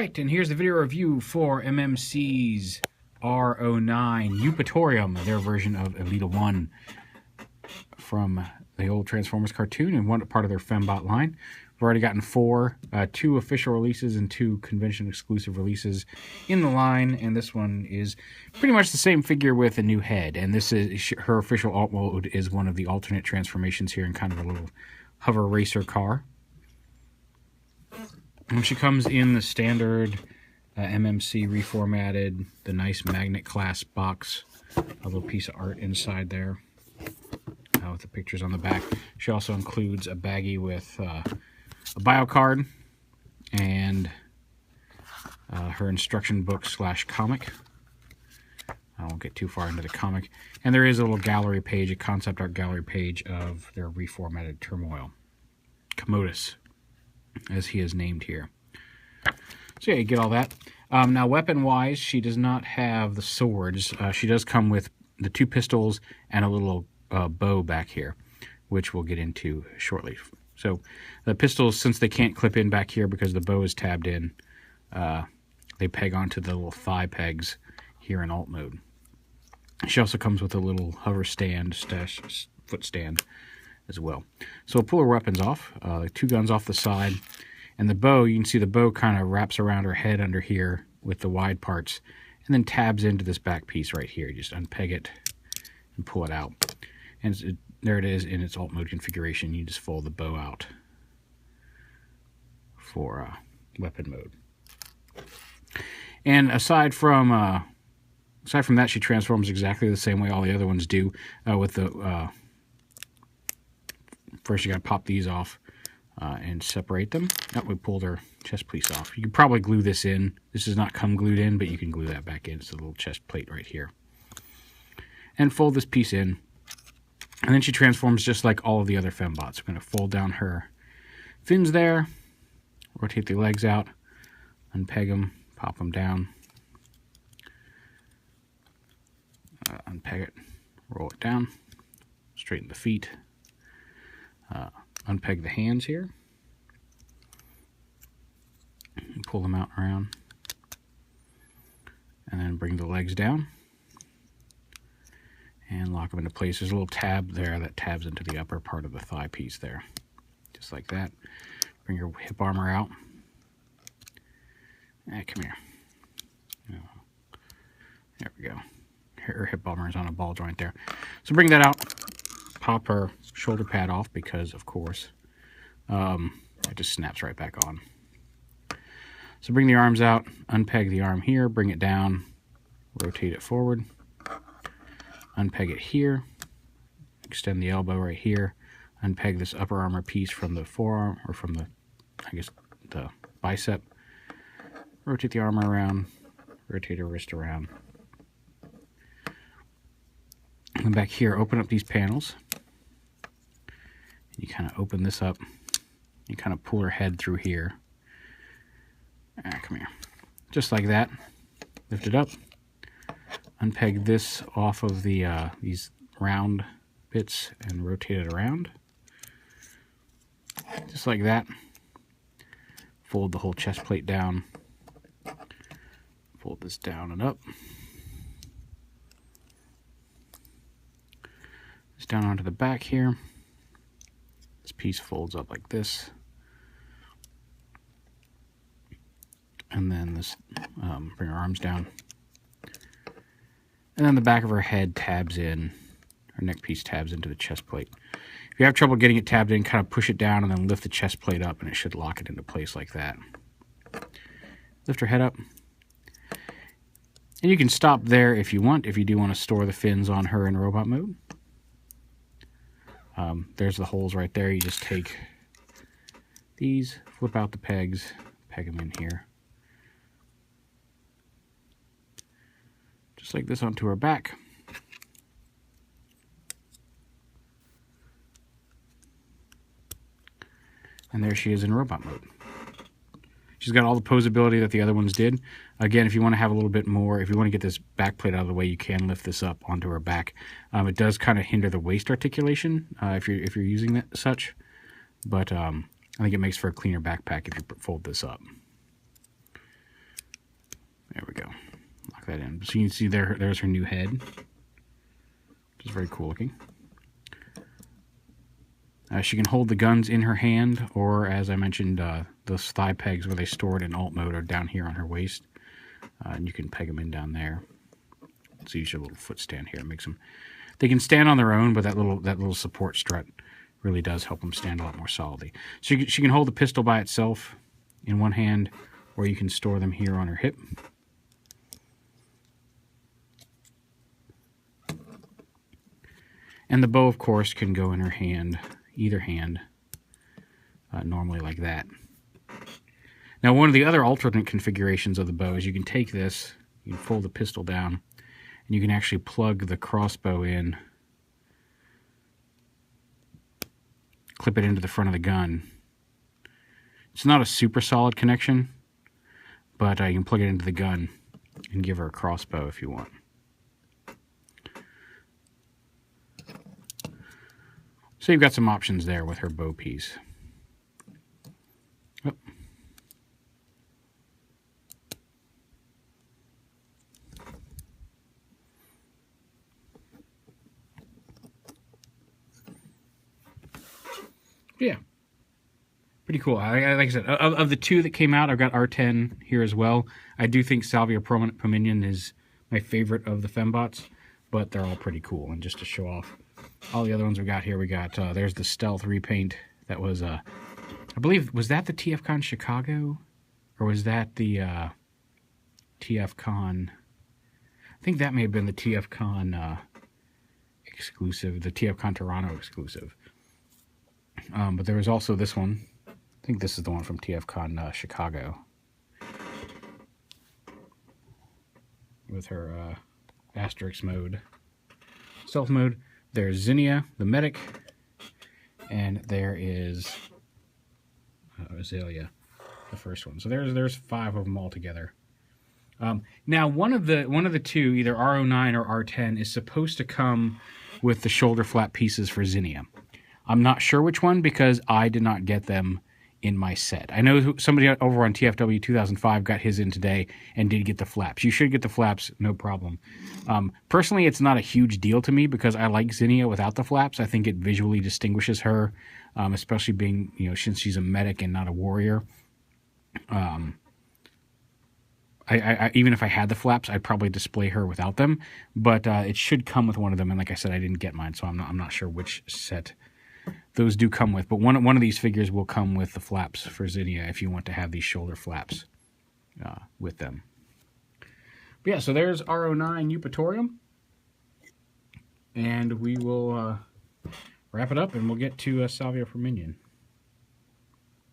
Alright, and here's the video review for MMC's R09 EUPATORIUM, their version of Elita 1 from the old Transformers cartoon and one part of their Fembot line. We've already gotten two official releases and 2 convention exclusive releases in the line, and this one is pretty much the same figure with a new head, and this is her official alt mode is one of the alternate transformations here in kind of a little hover racer car. And she comes in the standard MMC reformatted, the nice magnet clasp box, a little piece of art inside there with the pictures on the back. She also includes a baggie with a bio card and her instruction book / comic. I won't get too far into the comic. And there is a little gallery page, a concept art gallery page of their reformatted Turmoil. Commodus, as he is named here. So yeah, you get all that. Now weapon-wise, she does not have the swords. She does come with the 2 pistols and a little bow back here, which we'll get into shortly. So the pistols, since they can't clip in back here because the bow is tabbed in, they peg onto the little thigh pegs here in alt mode. She also comes with a little hover stand, foot stand as well. So we'll pull her weapons off, 2 guns off the side, and the bow, you can see the bow kind of wraps around her head under here with the wide parts, and then tabs into this back piece right here. You just unpeg it and pull it out. And there it is in its alt mode configuration. You just fold the bow out for weapon mode. And aside from that, she transforms exactly the same way all the other ones do. With the first, you got to pop these off and separate them. Oh, we pulled her chest piece off. You can probably glue this in. This does not come glued in, but you can glue that back in. It's a little chest plate right here. And fold this piece in. And then she transforms just like all of the other Fembots. I'm going to fold down her fins there, rotate the legs out, unpeg them, pop them down, unpeg it, roll it down, straighten the feet, unpeg the hands here, and pull them out around, and then bring the legs down and lock them into place. There's a little tab there that tabs into the upper part of the thigh piece there, just like that. Bring your hip armor out. Come here. There we go. Her hip armor is on a ball joint there. So bring that out. Pop her shoulder pad off because, of course, it just snaps right back on. So bring the arms out, unpeg the arm here, bring it down, rotate it forward, unpeg it here, extend the elbow right here, unpeg this upper armor piece from the forearm, or from the, the bicep, rotate the arm around, rotate her wrist around. And back here, open up these panels. You kind of open this up. You kind of pull her head through here. Come here. Just like that. Lift it up. Unpeg this off of the these round bits and rotate it around. Just like that. Fold the whole chest plate down. Fold this down and up. This down onto the back here. This piece folds up like this. And then this, bring her arms down. And then the back of her head tabs in, her neck piece tabs into the chest plate. If you have trouble getting it tabbed in, kind of push it down and then lift the chest plate up and it should lock it into place like that. Lift her head up. And you can stop there if you want, if you do want to store the fins on her in robot mode. There's the holes right there. You just take these, flip out the pegs, peg them in here. Just like this onto her back. And there she is in robot mode. She's got all the posability that the other ones did. Again, if you want to have a little bit more, if you want to get this back plate out of the way, you can lift this up onto her back. It does kind of hinder the waist articulation if you're using that such, but I think it makes for a cleaner backpack if you fold this up. There we go. Lock that in. So you can see there's her new head, which is very cool looking. She can hold the guns in her hand, or as I mentioned, those thigh pegs where they store it in alt mode are down here on her waist. And you can peg them in down there. So you should have a little foot stand here. It makes them. They can stand on their own, but that little support strut really does help them stand a lot more solidly. So she can hold the pistol by itself in one hand, or you can store them here on her hip. And the bow, of course, can go in her hand, either hand, normally like that. Now, one of the other alternate configurations of the bow is you can take this, you can fold the pistol down, and you can actually plug the crossbow in, clip it into the front of the gun. It's not a super solid connection, but you can plug it into the gun and give her a crossbow if you want. So you've got some options there with her bow piece. Oh. Yeah, pretty cool. Like I said, of the two that came out, I've got R10 here as well. I do think Salvia Pominion is my favorite of the fembots, but they're all pretty cool. And just to show off all the other ones we got here, we got, there's the Stealth Repaint. That was, I believe, was that the TFCon Chicago? Or was that the TFCon? I think that may have been the TFCon exclusive, the TFCon Toronto exclusive. But there was also this one. I think this is the one from TFCon Chicago. With her Asterix mode. Stealth mode. There's Zinnia, the medic. And there is Azalea, the first one. So there's 5 of them all together. Now one of the two, either R09 or R10, is supposed to come with the shoulder flap pieces for Zinnia. I'm not sure which one because I did not get them in my set. I know somebody over on TFW 2005 got his in today and did get the flaps. You should get the flaps, no problem. Personally, it's not a huge deal to me because I like Zinnia without the flaps. I think it visually distinguishes her, especially being, since she's a medic and not a warrior. I even if I had the flaps, I'd probably display her without them. But it should come with one of them. And like I said, I didn't get mine, so I'm not sure which set those do come with. But one of these figures will come with the flaps for Zinnia if you want to have these shoulder flaps with them. But yeah, so there's R09 EUPATORIUM. And we will wrap it up and we'll get to Salvia Pominion.